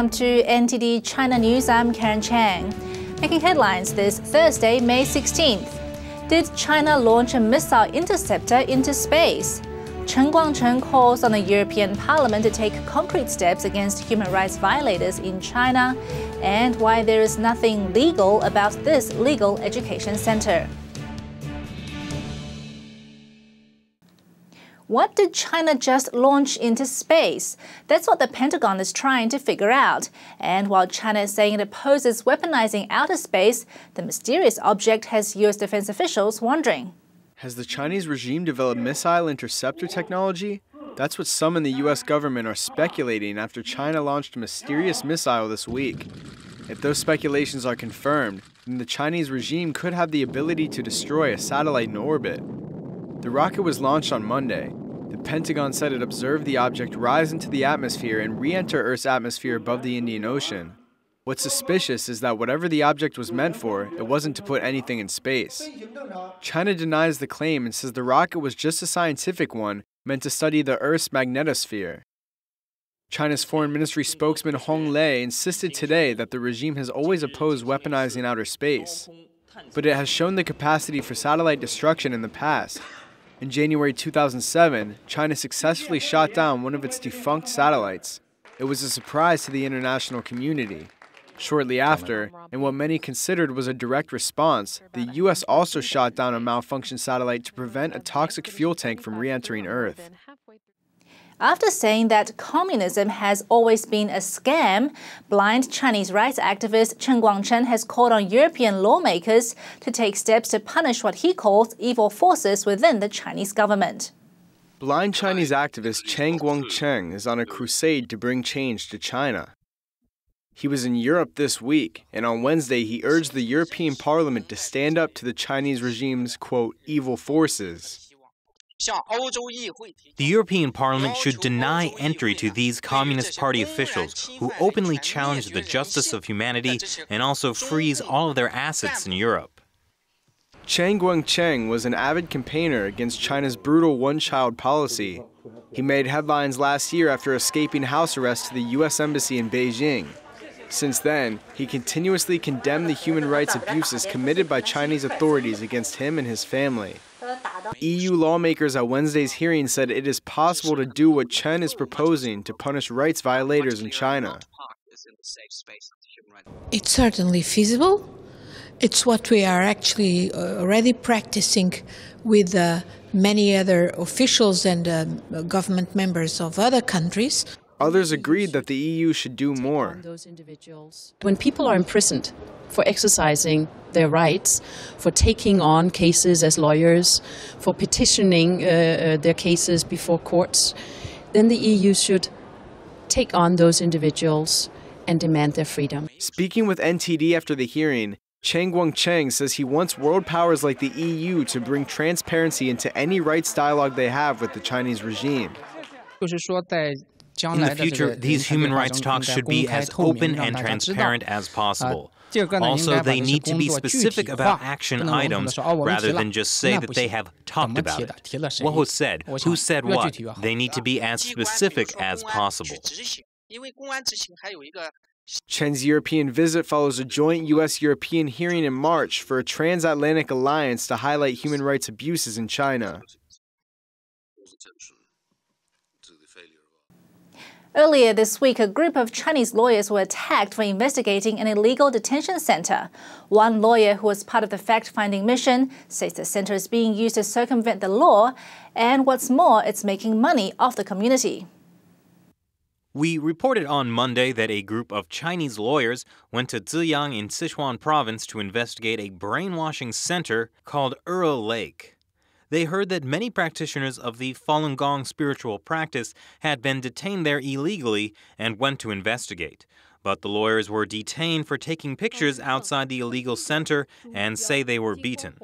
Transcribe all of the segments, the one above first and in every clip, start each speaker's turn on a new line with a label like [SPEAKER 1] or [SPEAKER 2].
[SPEAKER 1] Welcome to NTD China News. I'm Karen Chang. Making headlines this Thursday, May 16th. Did China launch a missile interceptor into space? Chen Guangcheng calls on the European Parliament to take concrete steps against human rights violators in China, and why there is nothing legal about this legal education center. What did China just launch into space? That's what the Pentagon is trying to figure out. And while China is saying it opposes weaponizing outer space, the mysterious object has U.S. defense officials wondering.
[SPEAKER 2] Has the Chinese regime developed missile interceptor technology? That's what some in the U.S. government are speculating after China launched a mysterious missile this week. If those speculations are confirmed, then the Chinese regime could have the ability to destroy a satellite in orbit. The rocket was launched on Monday. The Pentagon said it observed the object rise into the atmosphere and re-enter Earth's atmosphere above the Indian Ocean. What's suspicious is that whatever the object was meant for, it wasn't to put anything in space. China denies the claim and says the rocket was just a scientific one meant to study the Earth's magnetosphere. China's foreign ministry spokesman Hong Lei insisted today that the regime has always opposed weaponizing outer space, but it has shown the capacity for satellite destruction in the past. In January 2007, China successfully shot down one of its defunct satellites. It was a surprise to the international community. Shortly after, in what many considered was a direct response, the U.S. also shot down a malfunctioned satellite to prevent a toxic fuel tank from re-entering Earth.
[SPEAKER 1] After saying that communism has always been a scam, blind Chinese rights activist Chen Guangcheng has called on European lawmakers to take steps to punish what he calls evil forces within the Chinese government.
[SPEAKER 2] Blind Chinese activist Chen Guangcheng is on a crusade to bring change to China. He was in Europe this week, and on Wednesday he urged the European Parliament to stand up to the Chinese regime's, quote, evil forces.
[SPEAKER 3] The European Parliament should deny entry to these Communist Party officials who openly challenge the justice of humanity and also freeze all of their assets in Europe.
[SPEAKER 2] Chen Guangcheng was an avid campaigner against China's brutal one-child policy. He made headlines last year after escaping house arrest to the U.S. Embassy in Beijing. Since then, he continuously condemned the human rights abuses committed by Chinese authorities against him and his family. EU lawmakers at Wednesday's hearing said it is possible to do what Chen is proposing to punish rights violators in China.
[SPEAKER 4] It's certainly feasible. It's what we are actually already practicing with many other officials and government members of other countries.
[SPEAKER 2] Others agreed that the EU should do more.
[SPEAKER 5] When people are imprisoned for exercising their rights, for taking on cases as lawyers, for petitioning their cases before courts, then the EU should take on those individuals and demand their freedom.
[SPEAKER 2] Speaking with NTD after the hearing, Chen Guangcheng says he wants world powers like the EU to bring transparency into any rights dialogue they have with the Chinese regime.
[SPEAKER 3] In the future, these human rights talks should be as open and transparent as possible. Also, they need to be specific about action items rather than just say that they have talked about it. What was said, who said what, they need to be as specific as possible.
[SPEAKER 2] Chen's European visit follows a joint U.S.-European hearing in March for a transatlantic alliance to highlight human rights abuses in China.
[SPEAKER 1] Earlier this week, a group of Chinese lawyers were attacked for investigating an illegal detention center. One lawyer who was part of the fact-finding mission says the center is being used to circumvent the law, and what's more, it's making money off the community.
[SPEAKER 3] We reported on Monday that a group of Chinese lawyers went to Ziyang in Sichuan province to investigate a brainwashing center called Lake. They heard that many practitioners of the Falun Gong spiritual practice had been detained there illegally and went to investigate. But the lawyers were detained for taking pictures outside the illegal center and say they were beaten.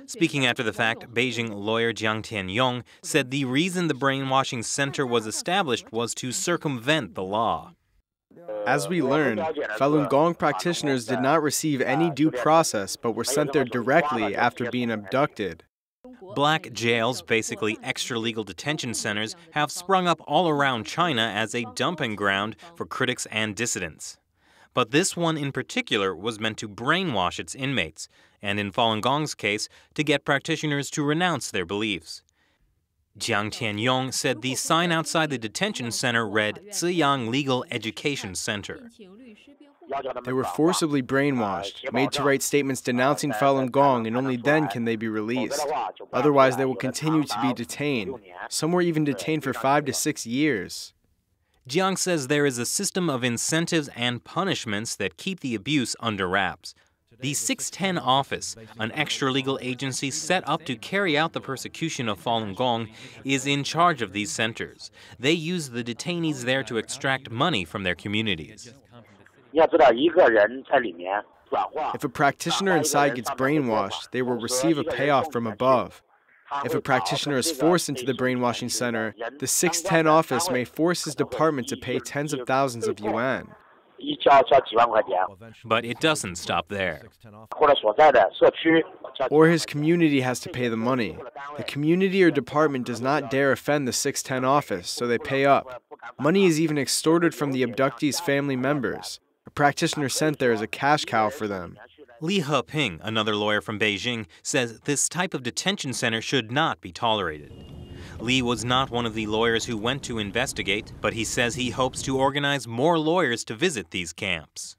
[SPEAKER 3] Speaking after the fact, Beijing lawyer Jiang Tianyong said the reason the brainwashing center was established was to circumvent the law.
[SPEAKER 2] As we learned, Falun Gong practitioners did not receive any due process but were sent there directly after being abducted.
[SPEAKER 3] Black jails, basically extra-legal detention centers, have sprung up all around China as a dumping ground for critics and dissidents. But this one in particular was meant to brainwash its inmates, and in Falun Gong's case, to get practitioners to renounce their beliefs. Jiang Tianyong said the sign outside the detention center read Ziyang Legal Education Center.
[SPEAKER 2] They were forcibly brainwashed, made to write statements denouncing Falun Gong, and only then can they be released. Otherwise, they will continue to be detained. Some were even detained for 5 to 6 years.
[SPEAKER 3] Jiang says there is a system of incentives and punishments that keep the abuse under wraps. The 610 office, an extra-legal agency set up to carry out the persecution of Falun Gong, is in charge of these centers. They use the detainees there to extract money from their communities.
[SPEAKER 2] If a practitioner inside gets brainwashed, they will receive a payoff from above. If a practitioner is forced into the brainwashing center, the 610 office may force his department to pay tens of thousands of yuan.
[SPEAKER 3] But it doesn't stop there.
[SPEAKER 2] Or his community has to pay the money. The community or department does not dare offend the 610 office, so they pay up. Money is even extorted from the abductees' family members. A practitioner sent there is a cash cow for them.
[SPEAKER 3] Li Bingbing, another lawyer from Beijing, says this type of detention center should not be tolerated. Li was not one of the lawyers who went to investigate, but he says he hopes to organize more lawyers to visit these camps.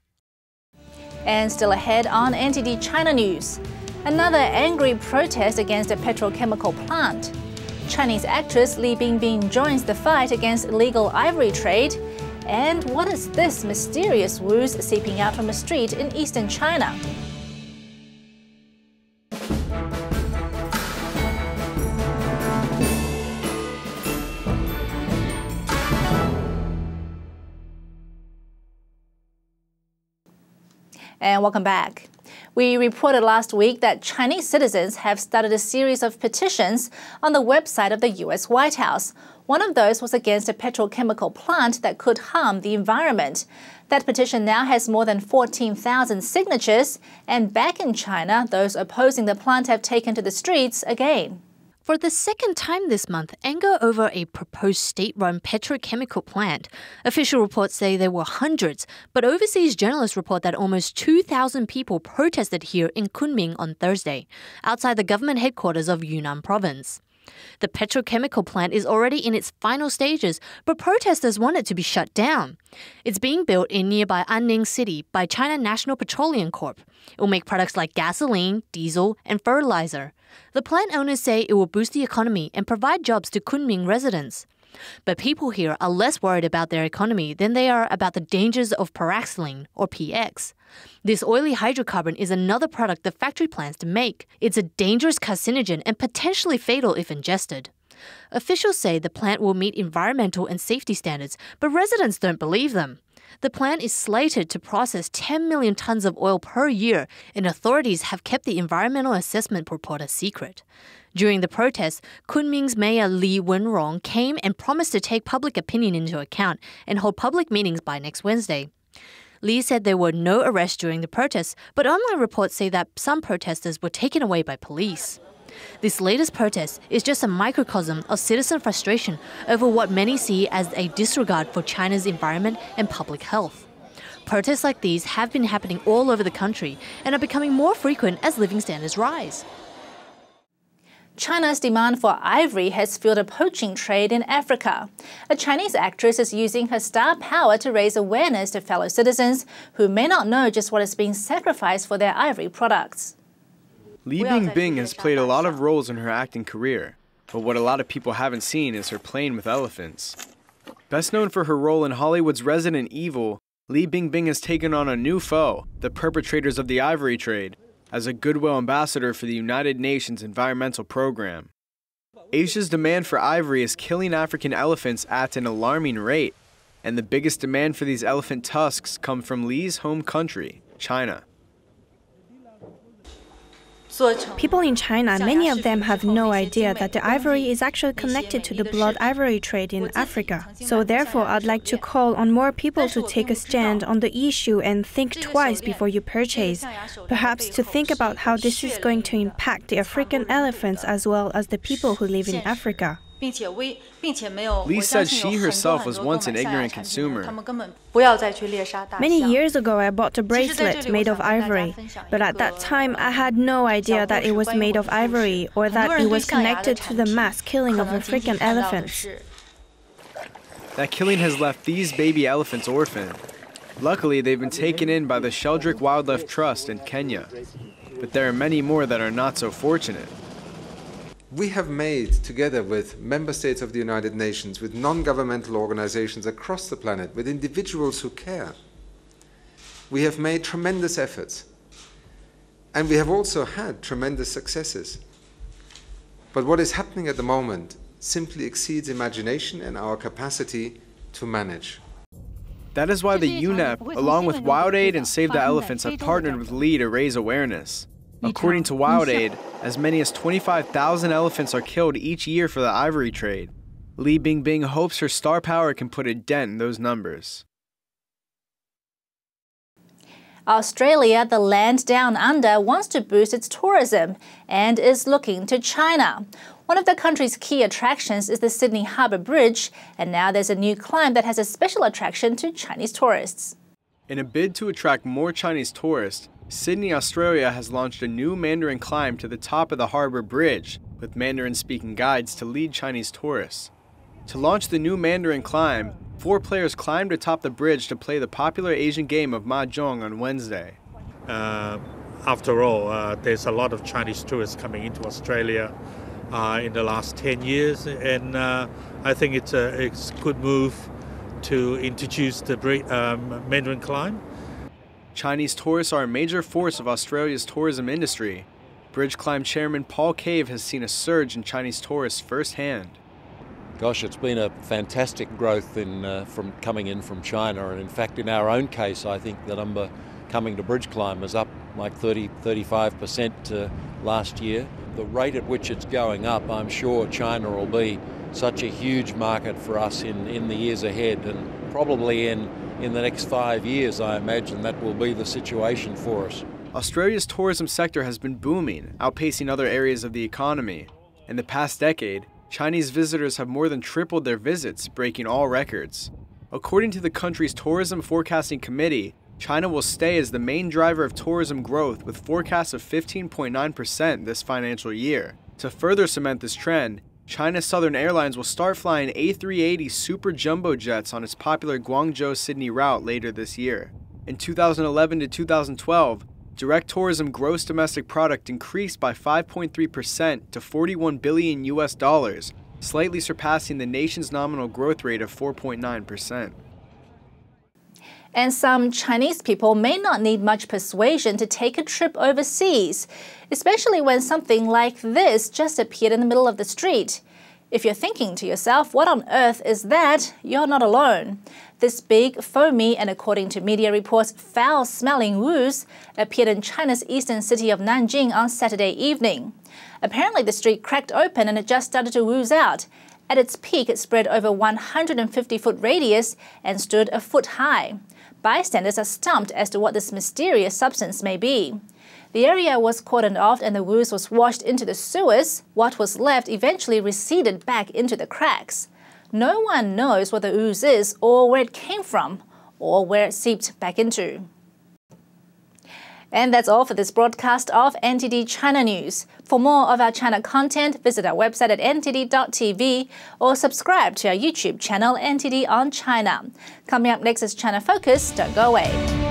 [SPEAKER 1] And still ahead on NTD China news, another angry protest against a petrochemical plant. Chinese actress Li Bingbing joins the fight against illegal ivory trade. And what is this mysterious ooze seeping out from a street in eastern China? And welcome back. We reported last week that Chinese citizens have started a series of petitions on the website of the U.S. White House. One of those was against a petrochemical plant that could harm the environment. That petition now has more than 14,000 signatures, and back in China, those opposing the plant have taken to the streets again.
[SPEAKER 6] For the second time this month, anger over a proposed state-run petrochemical plant. Official reports say there were hundreds, but overseas journalists report that almost 2,000 people protested here in Kunming on Thursday, outside the government headquarters of Yunnan province. The petrochemical plant is already in its final stages, but protesters want it to be shut down. It's being built in nearby Anning City by China National Petroleum Corp. It will make products like gasoline, diesel, and fertilizer. The plant owners say it will boost the economy and provide jobs to Kunming residents. But people here are less worried about their economy than they are about the dangers of paraxylene, or PX. This oily hydrocarbon is another product the factory plans to make. It's a dangerous carcinogen and potentially fatal if ingested. Officials say the plant will meet environmental and safety standards, but residents don't believe them. The plant is slated to process 10 million tons of oil per year, and authorities have kept the environmental assessment report a secret. During the protests, Kunming's Mayor Li Wenrong came and promised to take public opinion into account and hold public meetings by next Wednesday. Li said there were no arrests during the protests, but online reports say that some protesters were taken away by police. This latest protest is just a microcosm of citizen frustration over what many see as a disregard for China's environment and public health. Protests like these have been happening all over the country and are becoming more frequent as living standards rise.
[SPEAKER 1] China's demand for ivory has fueled a poaching trade in Africa. A Chinese actress is using her star power to raise awareness to fellow citizens who may not know just what is being sacrificed for their ivory products.
[SPEAKER 2] Li Bingbing has played a lot of roles in her acting career, but what a lot of people haven't seen is her playing with elephants. Best known for her role in Hollywood's Resident Evil, Li Bingbing has taken on a new foe, the perpetrators of the ivory trade, as a goodwill ambassador for the United Nations Environmental Program. Asia's demand for ivory is killing African elephants at an alarming rate, and the biggest demand for these elephant tusks come from Li's home country, China.
[SPEAKER 7] People in China, many of them have no idea that the ivory is actually connected to the blood ivory trade in Africa. So therefore, I'd like to call on more people to take a stand on the issue and think twice before you purchase. Perhaps to think about how this is going to impact the African elephants as well as the people who live in Africa.
[SPEAKER 2] Li said she herself was once an ignorant consumer.
[SPEAKER 7] Many years ago, I bought a bracelet made of ivory, but at that time, I had no idea that it was made of ivory or that it was connected to the mass killing of African elephants.
[SPEAKER 2] That killing has left these baby elephants orphaned. Luckily, they've been taken in by the Sheldrick Wildlife Trust in Kenya. But there are many more that are not so fortunate.
[SPEAKER 8] We have made, together with member states of the United Nations, with non-governmental organizations across the planet, with individuals who care, we have made tremendous efforts. And we have also had tremendous successes. But what is happening at the moment simply exceeds imagination and our capacity to manage.
[SPEAKER 2] That is why the UNEP, along with WildAid and Save the Elephants, have partnered with Li to raise awareness. According to WildAid, as many as 25,000 elephants are killed each year for the ivory trade. Li Bingbing hopes her star power can put a dent in those numbers.
[SPEAKER 1] Australia, the land down under, wants to boost its tourism and is looking to China. One of the country's key attractions is the Sydney Harbour Bridge, and now there's a new climb that has a special attraction to Chinese tourists.
[SPEAKER 2] In a bid to attract more Chinese tourists, Sydney, Australia has launched a new Mandarin climb to the top of the Harbour Bridge, with Mandarin-speaking guides to lead Chinese tourists. To launch the new Mandarin climb, 4 players climbed atop the bridge to play the popular Asian game of Mahjong on Wednesday.
[SPEAKER 9] After all, there's a lot of Chinese tourists coming into Australia in the last 10 years, and I think it's a good move to introduce the Mandarin climb.
[SPEAKER 2] Chinese tourists are a major force of Australia's tourism industry. Bridge Climb chairman Paul Cave has seen a surge in Chinese tourists firsthand.
[SPEAKER 10] Gosh, it's been a fantastic growth from coming in from China, and in fact in our own case I think the number coming to Bridge Climb is up like 35% last year. The rate at which it's going up, I'm sure China will be such a huge market for us in the years ahead, and probably in the next 5 years, I imagine that will be the situation for us.
[SPEAKER 2] Australia's tourism sector has been booming, outpacing other areas of the economy. In the past decade, Chinese visitors have more than tripled their visits, breaking all records. According to the country's Tourism Forecasting Committee, China will stay as the main driver of tourism growth with forecasts of 15.9% this financial year. To further cement this trend, China Southern Airlines will start flying A380 super jumbo jets on its popular Guangzhou-Sydney route later this year. In 2011 to 2012, direct tourism gross domestic product increased by 5.3% to $41 billion, slightly surpassing the nation's nominal growth rate of 4.9%.
[SPEAKER 1] And some Chinese people may not need much persuasion to take a trip overseas, especially when something like this just appeared in the middle of the street. If you're thinking to yourself, what on earth is that? You're not alone. This big, foamy, and according to media reports, foul-smelling ooze appeared in China's eastern city of Nanjing on Saturday evening. Apparently, the street cracked open and it just started to ooze out. At its peak, it spread over 150-foot radius and stood a foot high. Bystanders are stumped as to what this mysterious substance may be. The area was cordoned off and the ooze was washed into the sewers. What was left eventually receded back into the cracks. No one knows what the ooze is or where it came from or where it seeped back into. And that's all for this broadcast of NTD China News. For more of our China content, visit our website at ntd.tv or subscribe to our YouTube channel NTD on China. Coming up next is China Focus. Don't go away.